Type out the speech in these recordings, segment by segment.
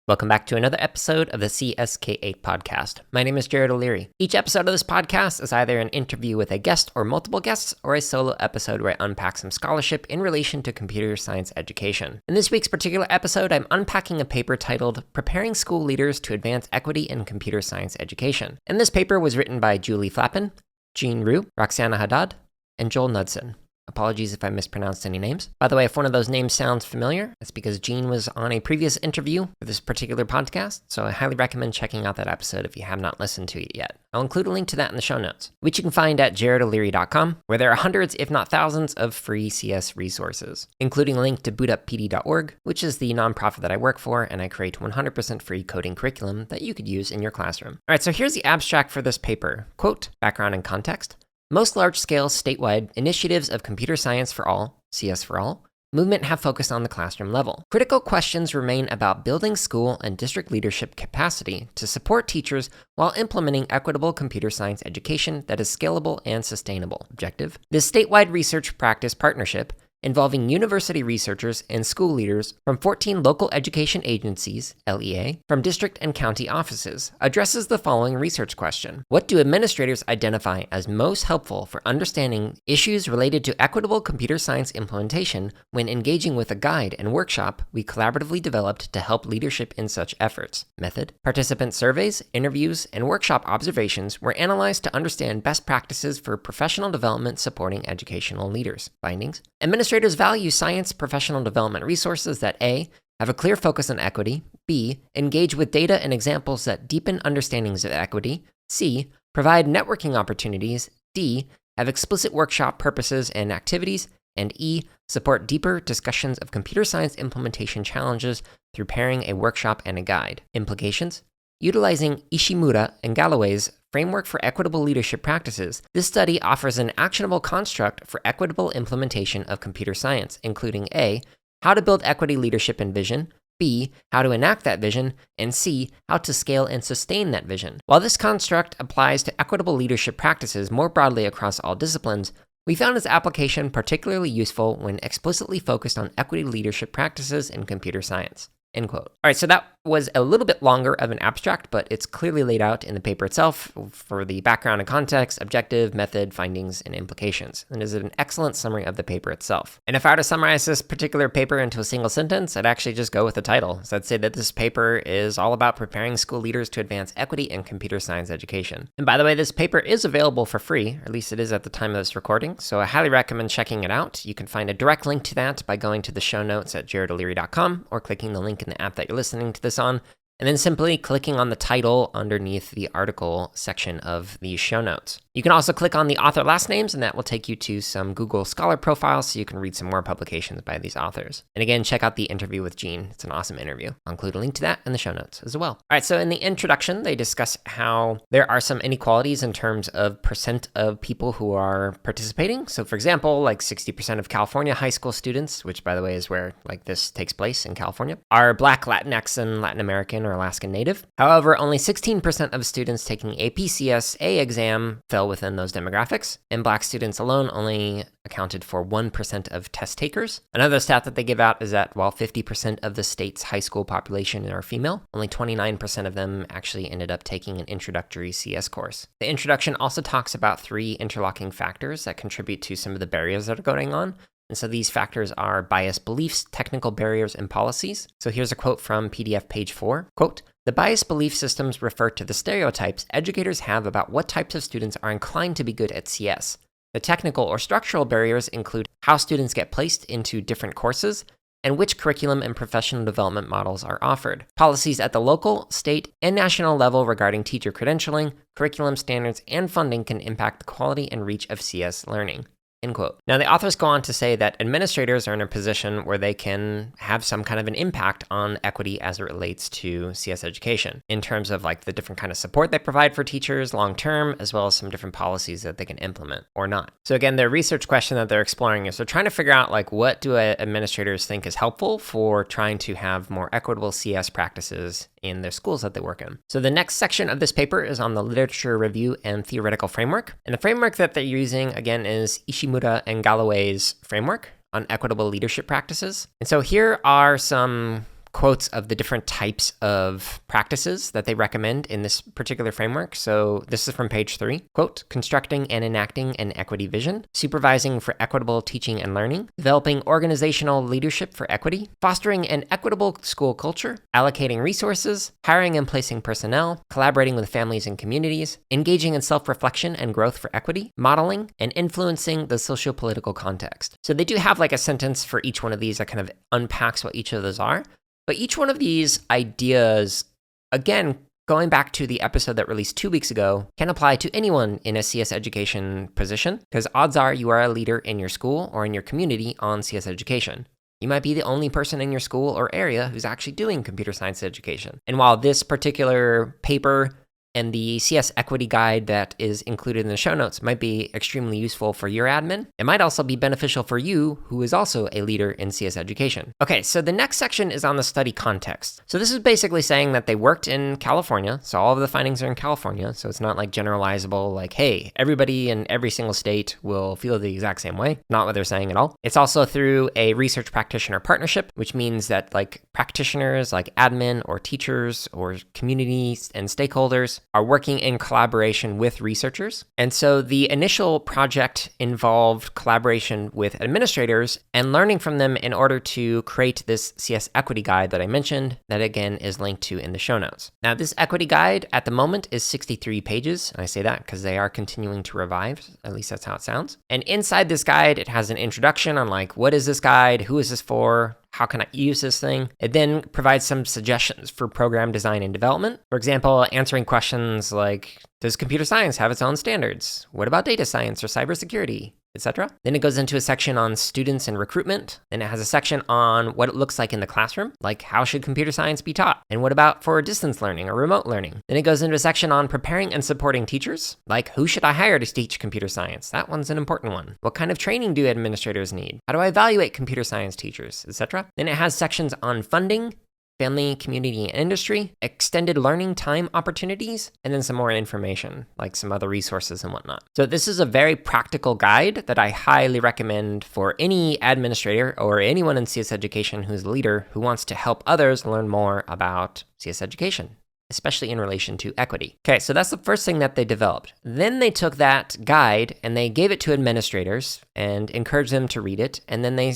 Welcome back to another episode of the CSK8 podcast. My name is Jared O'Leary. Each episode of this podcast is either an interview with a guest or multiple guests, or a solo episode where I unpack some scholarship in relation to computer science education. In this week's particular episode, I'm unpacking a paper titled Preparing School Leaders to Advance Equity in Computer Science Education. And this paper was written by Julie Flappin, Jean Rue, Roxana Haddad, and Joel Knudsen. Apologies if I mispronounced any names. By the way, if one of those names sounds familiar, that's because Jean was on a previous interview for this particular podcast, so I highly recommend checking out that episode if you have not listened to it yet. I'll include a link to that in the show notes, which you can find at jaredoleary.com, where there are hundreds, if not thousands, of free CS resources, including a link to bootuppd.org, which is the nonprofit that I work for, and I create 100% free coding curriculum that you could use in your classroom. All right, so here's the abstract for this paper. Quote, background and context. Most large-scale statewide initiatives of computer science for all, CS for all, movement have focused on the classroom level. Critical questions remain about building school and district leadership capacity to support teachers while implementing equitable computer science education that is scalable and sustainable. Objective. This statewide research practice partnership, involving university researchers and school leaders from 14 local education agencies, LEA, from district and county offices, addresses the following research question. What do administrators identify as most helpful for understanding issues related to equitable computer science implementation when engaging with a guide and workshop we collaboratively developed to help leadership in such efforts? Method. Participant surveys, interviews, and workshop observations were analyzed to understand best practices for professional development supporting educational leaders. Findings. Administrators value science professional development resources that A, have a clear focus on equity, B, engage with data and examples that deepen understandings of equity, C, provide networking opportunities, D, have explicit workshop purposes and activities, and E, support deeper discussions of computer science implementation challenges through pairing a workshop and a guide. Implications. Utilizing Ishimura and Galloway's Framework for Equitable Leadership Practices, this study offers an actionable construct for equitable implementation of computer science, including A, how to build equity leadership and vision, B, how to enact that vision, and C, how to scale and sustain that vision. While this construct applies to equitable leadership practices more broadly across all disciplines, we found its application particularly useful when explicitly focused on equity leadership practices in computer science. End quote. All right, so that was a little bit longer of an abstract, but it's clearly laid out in the paper itself for the background and context, objective, method, findings, and implications. And it is an excellent summary of the paper itself. And if I were to summarize this particular paper into a single sentence, I'd actually just go with the title. So I'd say that this paper is all about preparing school leaders to advance equity in computer science education. And by the way, this paper is available for free, or at least it is at the time of this recording, so I highly recommend checking it out. You can find a direct link to that by going to the show notes at jaredoleary.com or clicking the link in the app that you're listening to this on, and then simply clicking on the title underneath the article section of the show notes. You can also click on the author last names, and that will take you to some Google Scholar profiles so you can read some more publications by these authors. And again, check out the interview with Jean. It's an awesome interview. I'll include a link to that in the show notes as well. All right, so in the introduction, they discuss how there are some inequalities in terms of percent of people who are participating. So for example, like 60% of California high school students, which by the way is where like this takes place in California, are Black, Latinx, and Latin American or Alaskan Native. However, only 16% of students taking a PCSA exam fell within those demographics, and Black students alone only accounted for 1% of test takers. Another stat that they give out is that while 50% of the state's high school population are female, only 29% of them actually ended up taking an introductory CS course. The introduction also talks about 3 interlocking factors that contribute to some of the barriers that are going on. And so these factors are biased beliefs, technical barriers, and policies. So here's a quote from PDF page 4. Quote, the biased belief systems refer to the stereotypes educators have about what types of students are inclined to be good at CS. The technical or structural barriers include how students get placed into different courses and which curriculum and professional development models are offered. Policies at the local, state, and national level regarding teacher credentialing, curriculum standards, and funding can impact the quality and reach of CS learning. End quote. Now, the authors go on to say that administrators are in a position where they can have some kind of an impact on equity as it relates to CS education in terms of like the different kind of support they provide for teachers long term, as well as some different policies that they can implement or not. So again, the research question that they're exploring is they're trying to figure out like what do administrators think is helpful for trying to have more equitable CS practices in their schools that they work in. So the next section of this paper is on the literature review and theoretical framework. And the framework that they're using, again, is Ishimura and Galloway's framework on equitable leadership practices. And so here are some quotes of the different types of practices that they recommend in this particular framework. So this is from page 3. Quote, constructing and enacting an equity vision, supervising for equitable teaching and learning, developing organizational leadership for equity, fostering an equitable school culture, allocating resources, hiring and placing personnel, collaborating with families and communities, engaging in self-reflection and growth for equity, modeling, and influencing the socio-political context. So they do have like a sentence for each one of these that kind of unpacks what each of those are. But each one of these ideas, again, going back to the episode that released 2 weeks ago, can apply to anyone in a CS education position, because odds are you are a leader in your school or in your community on CS education. You might be the only person in your school or area who's actually doing computer science education. And while this particular paper and the CS Equity Guide that is included in the show notes might be extremely useful for your admin, it might also be beneficial for you, who is also a leader in CS education. Okay, so the next section is on the study context. So this is basically saying that they worked in California, so all of the findings are in California, so it's not like generalizable, like, hey, everybody in every single state will feel the exact same way. Not what they're saying at all. It's also through a research practitioner partnership, which means that like practitioners like admin or teachers or communities and stakeholders are working in collaboration with researchers. And so the initial project involved collaboration with administrators and learning from them in order to create this CS Equity Guide that I mentioned, that again is linked to in the show notes. Now, this Equity Guide at the moment is 63 pages. And I say that because they are continuing to revive, at least that's how it sounds. And inside this guide, it has an introduction on like, what is this guide? Who is this for? How can I use this thing? It then provides some suggestions for program design and development. For example, answering questions like, does computer science have its own standards? What about data science or cybersecurity, etc.? Then it goes into a section on students and recruitment. Then it has a section on what it looks like in the classroom, like how should computer science be taught? And what about for distance learning or remote learning? Then it goes into a section on preparing and supporting teachers, like who should I hire to teach computer science? That one's an important one. What kind of training do administrators need? How do I evaluate computer science teachers, etc.? Then it has sections on funding, family, community, and industry, extended learning time opportunities, and then some more information, like some other resources and whatnot. So this is a very practical guide that I highly recommend for any administrator or anyone in CS education who's a leader who wants to help others learn more about CS education, especially in relation to equity. Okay, so that's the first thing that they developed. Then they took that guide and they gave it to administrators and encouraged them to read it, and then they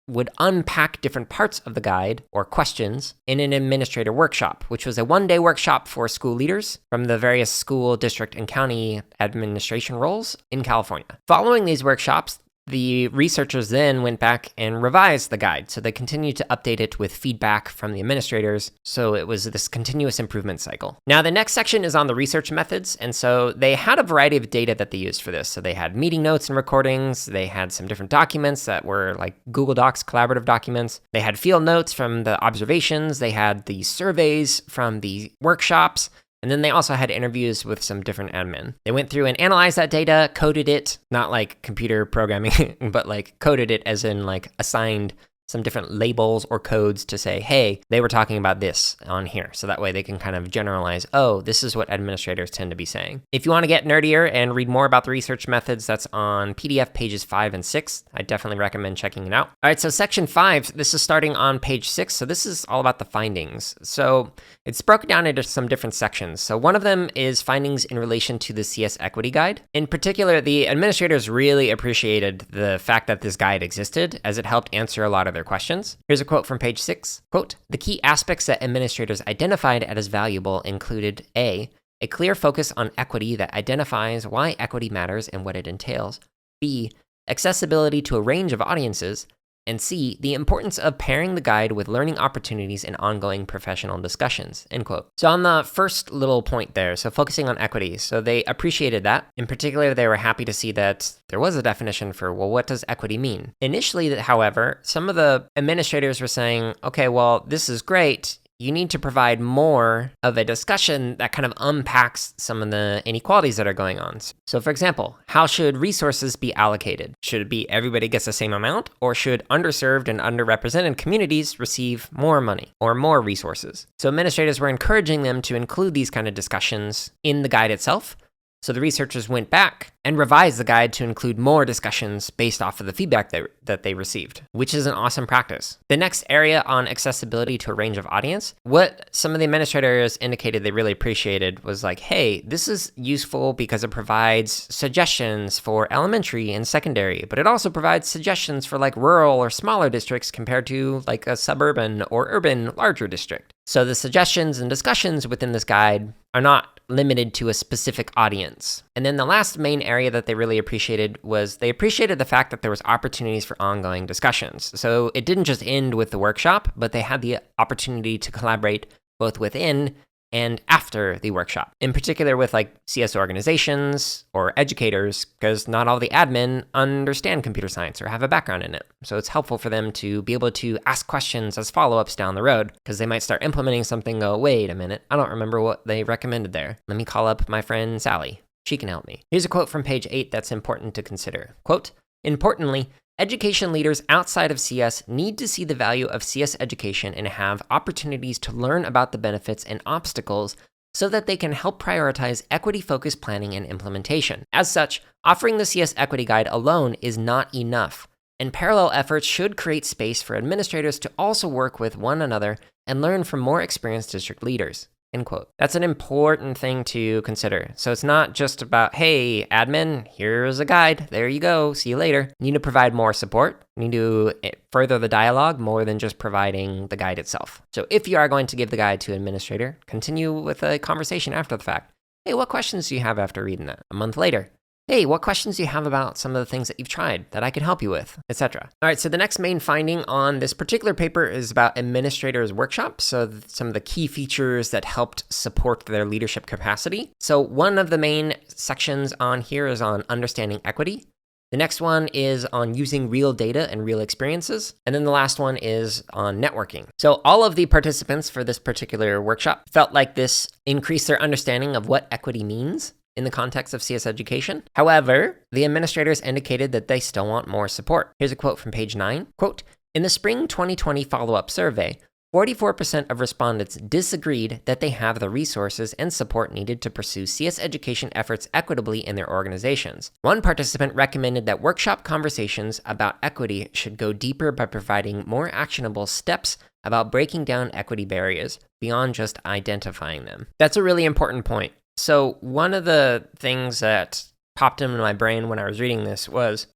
would unpack different parts of the guide or questions in an administrator workshop, which was a one-day workshop for school leaders from the various school, district, and county administration roles in California. Following these workshops, the researchers then went back and revised the guide. So they continued to update it with feedback from the administrators. So it was this continuous improvement cycle. Now, the next section is on the research methods. And so they had a variety of data that they used for this. So they had meeting notes and recordings. They had some different documents that were like Google Docs, collaborative documents. They had field notes from the observations. They had the surveys from the workshops. And then they also had interviews with some different admin. They went through and analyzed that data, coded it, not like computer programming, but like coded it as in like assigned some different labels or codes to say, hey, they were talking about this on here. So that way they can kind of generalize, oh, this is what administrators tend to be saying. If you want to get nerdier and read more about the research methods, that's on PDF pages 5 and 6. I definitely recommend checking it out. All right, so section 5, this is starting on page 6. So this is all about the findings. So it's broken down into some different sections. So one of them is findings in relation to the CS Equity Guide. In particular, the administrators really appreciated the fact that this guide existed, as it helped answer a lot of their questions. Here's a quote from page 6. Quote, the key aspects that administrators identified as valuable included A clear focus on equity that identifies why equity matters and what it entails. B, accessibility to a range of audiences. And C, the importance of pairing the guide with learning opportunities and ongoing professional discussions, end quote. So on the first little point there, so focusing on equity, so they appreciated that. In particular, they were happy to see that there was a definition for, well, what does equity mean? Initially, however, some of the administrators were saying, okay, well, this is great. You need to provide more of a discussion that kind of unpacks some of the inequalities that are going on. So for example, how should resources be allocated? Should it be everybody gets the same amount, or should underserved and underrepresented communities receive more money or more resources? So administrators were encouraging them to include these kind of discussions in the guide itself, So the researchers went back and revised the guide to include more discussions based off of the feedback that they received, which is an awesome practice. The next area on accessibility to a range of audience, what some of the administrators indicated they really appreciated was like, hey, this is useful because it provides suggestions for elementary and secondary, but it also provides suggestions for like rural or smaller districts compared to like a suburban or urban larger district. So the suggestions and discussions within this guide are not limited to a specific audience. And then the last main area that they really appreciated was they appreciated the fact that there was opportunities for ongoing discussions. So it didn't just end with the workshop, but they had the opportunity to collaborate both within and after the workshop, in particular with like CS organizations or educators, because not all the admin understand computer science or have a background in it. So it's helpful for them to be able to ask questions as follow-ups down the road, because they might start implementing something and go, wait a minute, I don't remember what they recommended there. Let me call up my friend Sally. She can help me. Here's a quote from page 8 that's important to consider. Quote, "Importantly, education leaders outside of CS need to see the value of CS education and have opportunities to learn about the benefits and obstacles so that they can help prioritize equity-focused planning and implementation. As such, offering the CS Equity Guide alone is not enough, and parallel efforts should create space for administrators to also work with one another and learn from more experienced district leaders." End quote. That's an important thing to consider. So it's not just about, hey, admin, here's a guide. There you go. See you later. You need to provide more support. You need to further the dialogue more than just providing the guide itself. So if you are going to give the guide to an administrator, continue with a conversation after the fact. Hey, what questions do you have after reading that? A month later. Hey, what questions do you have about some of the things that you've tried that I can help you with, etc. All right, so the next main finding on this particular paper is about administrators' workshops, so some of the key features that helped support their leadership capacity. So one of the main sections on here is on understanding equity. The next one is on using real data and real experiences. And then the last one is on networking. So all of the participants for this particular workshop felt like this increased their understanding of what equity means in the context of CS education. However, the administrators indicated that they still want more support. Here's a quote from page 9. Quote, "In the spring 2020 follow-up survey, 44% of respondents disagreed that they have the resources and support needed to pursue CS education efforts equitably in their organizations. One participant recommended that workshop conversations about equity should go deeper by providing more actionable steps about breaking down equity barriers beyond just identifying them." That's a really important point. So one of the things that popped into my brain when I was reading this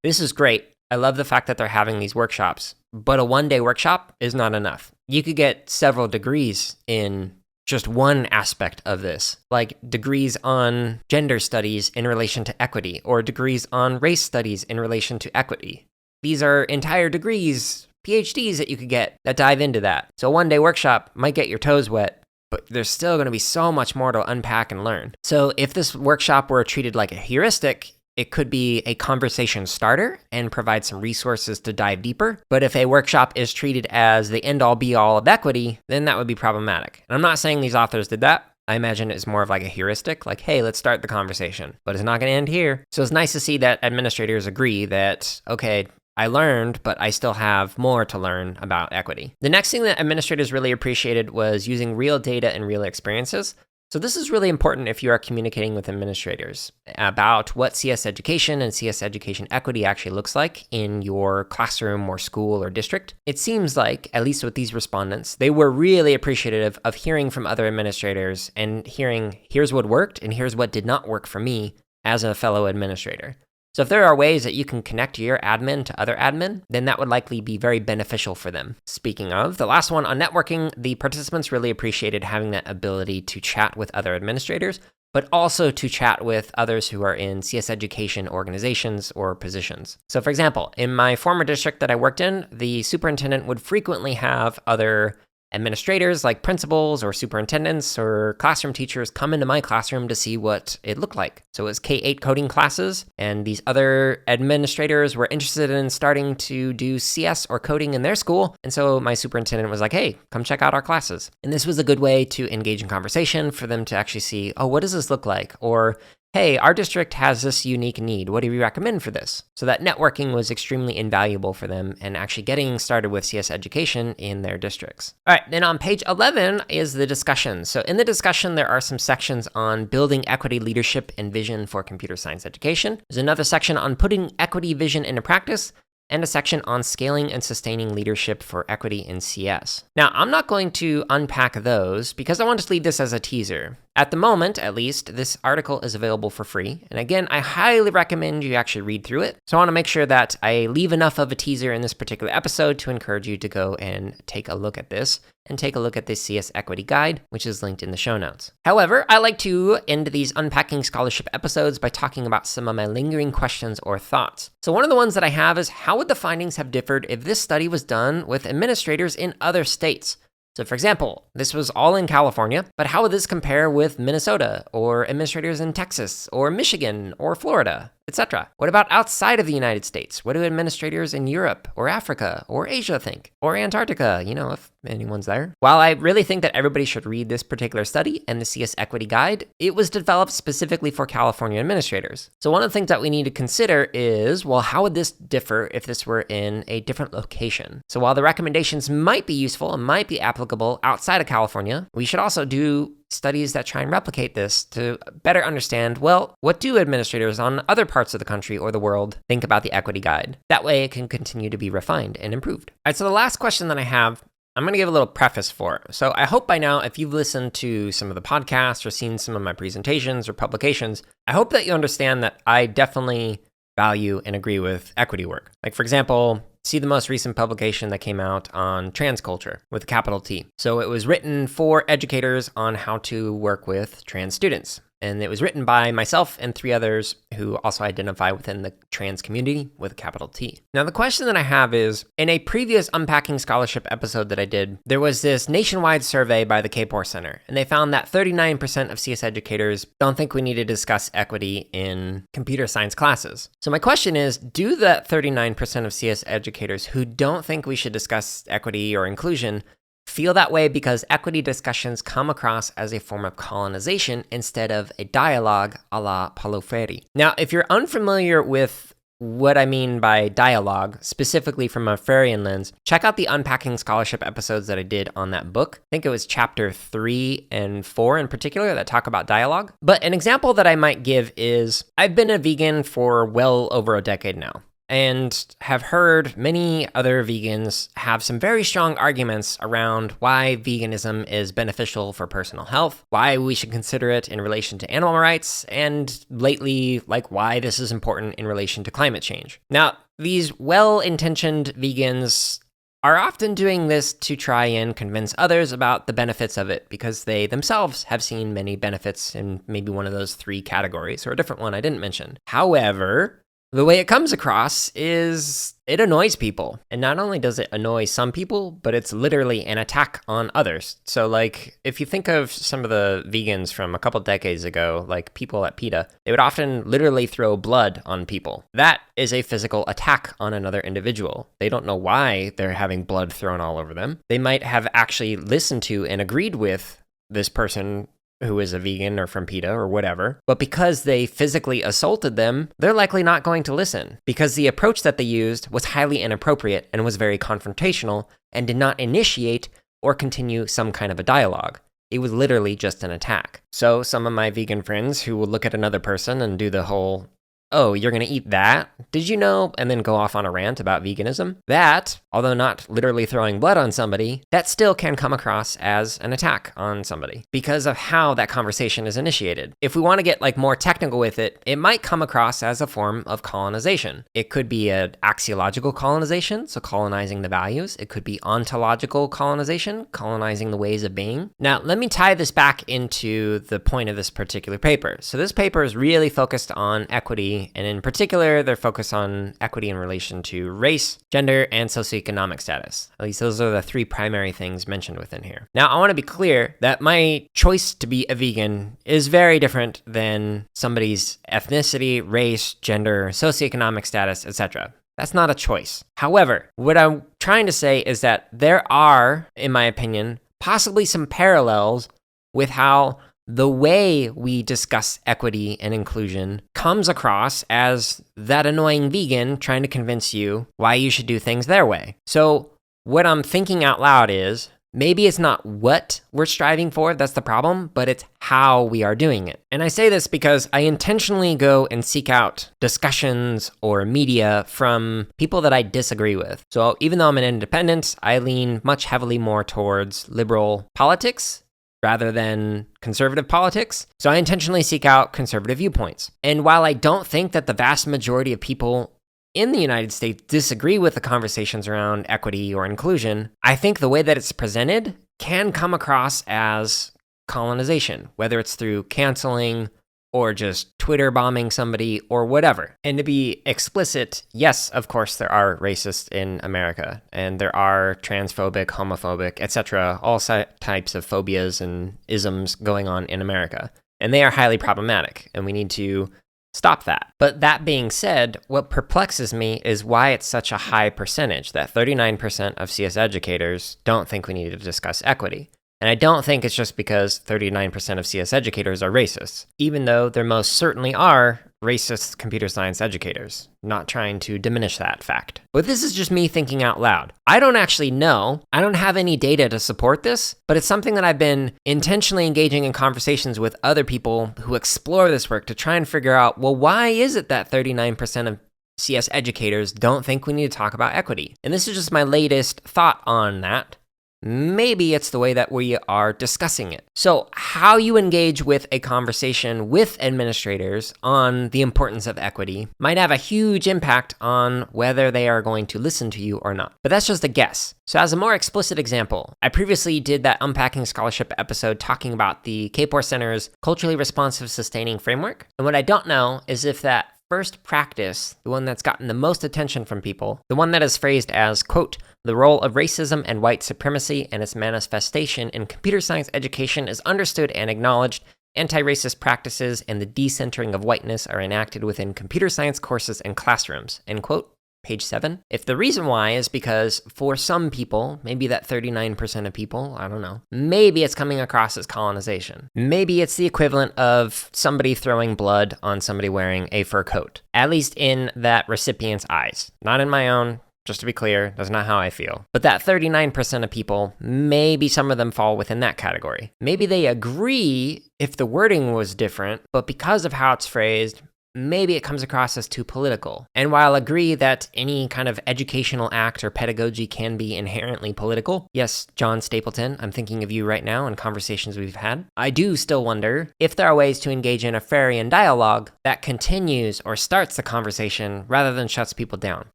is great. I love the fact that they're having these workshops, but a one-day workshop is not enough. You could get several degrees in just one aspect of this, like degrees on gender studies in relation to equity, or degrees on race studies in relation to equity. These are entire degrees, PhDs that you could get that dive into that. So a one-day workshop might get your toes wet, but there's still going to be so much more to unpack and learn. So if this workshop were treated like a heuristic, it could be a conversation starter and provide some resources to dive deeper. But if a workshop is treated as the end-all be-all of equity, then that would be problematic. And I'm not saying these authors did that. I imagine it's more of like a heuristic, like, hey, let's start the conversation. But it's not going to end here. So it's nice to see that administrators agree that, okay, I learned, but I still have more to learn about equity. The next thing that administrators really appreciated was using real data and real experiences. So this is really important if you are communicating with administrators about what CS education and CS education equity actually looks like in your classroom or school or district. It seems like, at least with these respondents, they were really appreciative of hearing from other administrators and hearing, here's what worked and here's what did not work for me as a fellow administrator. So if there are ways that you can connect your admin to other admin, then that would likely be very beneficial for them. Speaking of, the last one on networking, the participants really appreciated having that ability to chat with other administrators, but also to chat with others who are in CS education organizations or positions. So for example, in my former district that I worked in, the superintendent would frequently have other administrators like principals or superintendents or classroom teachers come into my classroom to see what it looked like. So it was K-8 coding classes, and these other administrators were interested in starting to do CS or coding in their school. And so my superintendent was like, hey, come check out our classes. And this was a good way to engage in conversation for them to actually see, oh, what does this look like? Or, hey, our district has this unique need. What do you recommend for this? So that networking was extremely invaluable for them and actually getting started with CS education in their districts. All right, then on page 11 is the discussion. So in the discussion, there are some sections on building equity leadership and vision for computer science education. There's another section on putting equity vision into practice, and a section on scaling and sustaining leadership for equity in CS. Now, I'm not going to unpack those because I want to leave this as a teaser. At the moment, at least, this article is available for free. And again, I highly recommend you actually read through it. So I want to make sure that I leave enough of a teaser in this particular episode to encourage you to go and take a look at this and take a look at this CS Equity Guide, which is linked in the show notes. However, I like to end these Unpacking Scholarship episodes by talking about some of my lingering questions or thoughts. So one of the ones that I have is, how would the findings have differed if this study was done with administrators in other states? So for example, this was all in California, but how would this compare with Minnesota or administrators in Texas or Michigan or Florida, etc.? What about outside of the United States? What do administrators in Europe or Africa or Asia think? Or Antarctica, if anyone's there. While I really think that everybody should read this particular study and the CS Equity Guide, it was developed specifically for California administrators. So one of the things that we need to consider is, well, how would this differ if this were in a different location? So while the recommendations might be useful and might be applicable outside of California, we should also do studies that try and replicate this to better understand, well, what do administrators on other parts of the country or the world think about the Equity Guide? That way it can continue to be refined and improved. All right, so the last question that I have, I'm going to give a little preface for. So I hope by now, if you've listened to some of the podcasts or seen some of my presentations or publications, I hope that you understand that I definitely value and agree with equity work. Like, for example, see the most recent publication that came out on trans culture with a capital T. So it was written for educators on how to work with trans students. And it was written by myself and 3 others who also identify within the trans community with a capital T. Now, the question that I have is, in a previous Unpacking Scholarship episode that I did, there was this nationwide survey by the Kapor Center, and they found that 39% of CS educators don't think we need to discuss equity in computer science classes. So my question is, do the 39% of CS educators who don't think we should discuss equity or inclusion feel that way because equity discussions come across as a form of colonization instead of a dialogue a la Paulo Freire? Now, if you're unfamiliar with what I mean by dialogue, specifically from a Freirean lens, check out the Unpacking Scholarship episodes that I did on that book. I think it was chapter 3 and 4 in particular that talk about dialogue. But an example that I might give is, I've been a vegan for well over a decade now, and have heard many other vegans have some very strong arguments around why veganism is beneficial for personal health, why we should consider it in relation to animal rights, and lately, like, why this is important in relation to climate change. Now, these well-intentioned vegans are often doing this to try and convince others about the benefits of it because they themselves have seen many benefits in maybe one of those 3 categories, or a different one I didn't mention. However, the way it comes across is it annoys people. And not only does it annoy some people, but it's literally an attack on others. So like, if you think of some of the vegans from a couple decades ago, like people at PETA, they would often literally throw blood on people. That is a physical attack on another individual. They don't know why they're having blood thrown all over them. They might have actually listened to and agreed with this person who is a vegan or from PETA or whatever, but because they physically assaulted them, they're likely not going to listen because the approach that they used was highly inappropriate and was very confrontational and did not initiate or continue some kind of a dialogue. It was literally just an attack. So some of my vegan friends who will look at another person and do the whole, oh, you're going to eat that? Did you know? And then go off on a rant about veganism. That, although not literally throwing blood on somebody, that still can come across as an attack on somebody because of how that conversation is initiated. If we want to get like more technical with it, it might come across as a form of colonization. It could be an axiological colonization, so colonizing the values. It could be ontological colonization, colonizing the ways of being. Now, let me tie this back into the point of this particular paper. So this paper is really focused on equity, and in particular, they're focused on equity in relation to race, gender, and socioeconomic status. At least those are the 3 primary things mentioned within here. Now, I want to be clear that my choice to be a vegan is very different than somebody's ethnicity, race, gender, socioeconomic status, etc. That's not a choice. However, what I'm trying to say is that there are, in my opinion, possibly some parallels with how the way we discuss equity and inclusion comes across as that annoying vegan trying to convince you why you should do things their way. So what I'm thinking out loud is, maybe it's not what we're striving for that's the problem, but it's how we are doing it. And I say this because I intentionally go and seek out discussions or media from people that I disagree with. So even though I'm an independent, I lean much heavily more towards liberal politics rather than conservative politics. So I intentionally seek out conservative viewpoints. And while I don't think that the vast majority of people in the United States disagree with the conversations around equity or inclusion, I think the way that it's presented can come across as colonization, whether it's through canceling or just Twitter bombing somebody or whatever. And to be explicit, yes, of course, there are racists in America, and there are transphobic, homophobic, etc., all types of phobias and isms going on in America. And they are highly problematic, and we need to stop that. But that being said, what perplexes me is why it's such a high percentage that 39% of CS educators don't think we need to discuss equity. And I don't think it's just because 39% of CS educators are racists, even though there most certainly are racist computer science educators, not trying to diminish that fact. But this is just me thinking out loud. I don't actually know. I don't have any data to support this, but it's something that I've been intentionally engaging in conversations with other people who explore this work to try and figure out, well, why is it that 39% of CS educators don't think we need to talk about equity? And this is just my latest thought on that. Maybe it's the way that we are discussing it. So how you engage with a conversation with administrators on the importance of equity might have a huge impact on whether they are going to listen to you or not. But that's just a guess. So as a more explicit example, I previously did that Unpacking Scholarship episode talking about the Kapor Center's Culturally Responsive Sustaining Framework. And what I don't know is if that first practice, the one that's gotten the most attention from people, the one that is phrased as, quote, the role of racism and white supremacy and its manifestation in computer science education is understood and acknowledged. Anti-racist practices and the decentering of whiteness are enacted within computer science courses and classrooms, end quote. Page 7. If the reason why is because for some people, maybe that 39% of people, I don't know, maybe it's coming across as colonization. Maybe it's the equivalent of somebody throwing blood on somebody wearing a fur coat, at least in that recipient's eyes. Not in my own, just to be clear, that's not how I feel. But that 39% of people, maybe some of them fall within that category. Maybe they agree if the wording was different, but because of how it's phrased, maybe it comes across as too political. And while I agree that any kind of educational act or pedagogy can be inherently political, yes, John Stapleton, I'm thinking of you right now in conversations we've had, I do still wonder if there are ways to engage in a Freirean dialogue that continues or starts the conversation rather than shuts people down.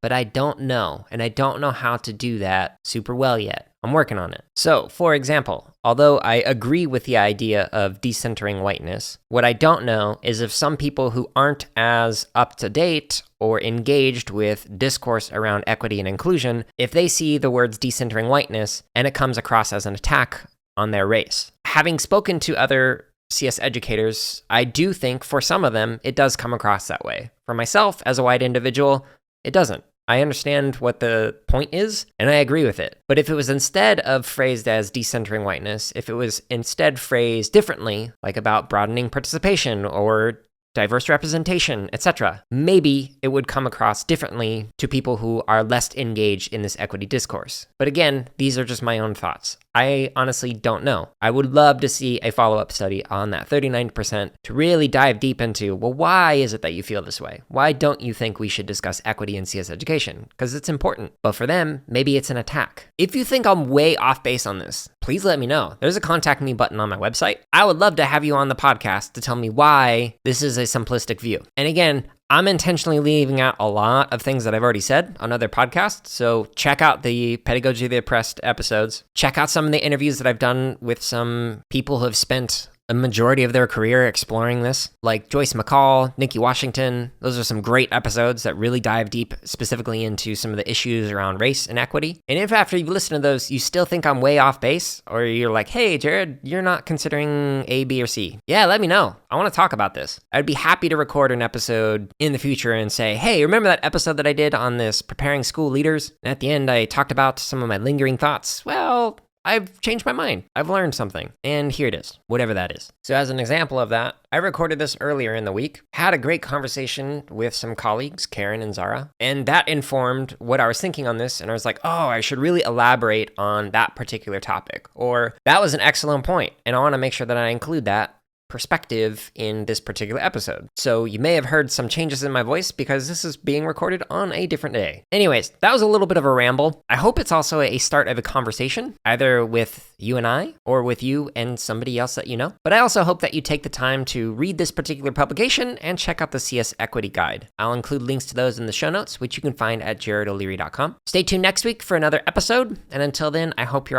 But I don't know, and I don't know how to do that super well yet. I'm working on it. So, for example, although I agree with the idea of decentering whiteness, what I don't know is if some people who aren't as up to date or engaged with discourse around equity and inclusion, if they see the words decentering whiteness and it comes across as an attack on their race. Having spoken to other CS educators, I do think for some of them, it does come across that way. For myself, as a white individual, it doesn't. I understand what the point is, and I agree with it. But if it was instead of phrased as decentering whiteness, if it was instead phrased differently, like about broadening participation or diverse representation, etc., maybe it would come across differently to people who are less engaged in this equity discourse. But again, these are just my own thoughts. I honestly don't know. I would love to see a follow-up study on that 39% to really dive deep into, well, why is it that you feel this way? Why don't you think we should discuss equity in CS education? Because it's important. But for them, maybe it's an attack. If you think I'm way off base on this, please let me know. There's a contact me button on my website. I would love to have you on the podcast to tell me why this is a simplistic view. And again, I'm intentionally leaving out a lot of things that I've already said on other podcasts, so check out the Pedagogy of the Oppressed episodes. Check out some of the interviews that I've done with some people who have spent a majority of their career exploring this, like Joyce McCall, Nikki Washington. Those are some great episodes that really dive deep specifically into some of the issues around race and equity. And if after you've listened to those, you still think I'm way off base, or you're like, hey, Jared, you're not considering A, B, or C, yeah, let me know. I want to talk about this. I'd be happy to record an episode in the future and say, hey, remember that episode that I did on this preparing school leaders? And at the end, I talked about some of my lingering thoughts. Well, I've changed my mind. I've learned something. And here it is, whatever that is. So as an example of that, I recorded this earlier in the week, had a great conversation with some colleagues, Karen and Zara, and that informed what I was thinking on this. And I was like, oh, I should really elaborate on that particular topic. Or that was an excellent point, and I want to make sure that I include that perspective in this particular episode. So you may have heard some changes in my voice because this is being recorded on a different day. Anyways, that was a little bit of a ramble. I hope it's also a start of a conversation, either with you and I, or with you and somebody else that you know. But I also hope that you take the time to read this particular publication and check out the CS Equity Guide. I'll include links to those in the show notes, which you can find at jaredoleary.com. Stay tuned next week for another episode, and until then, I hope you're all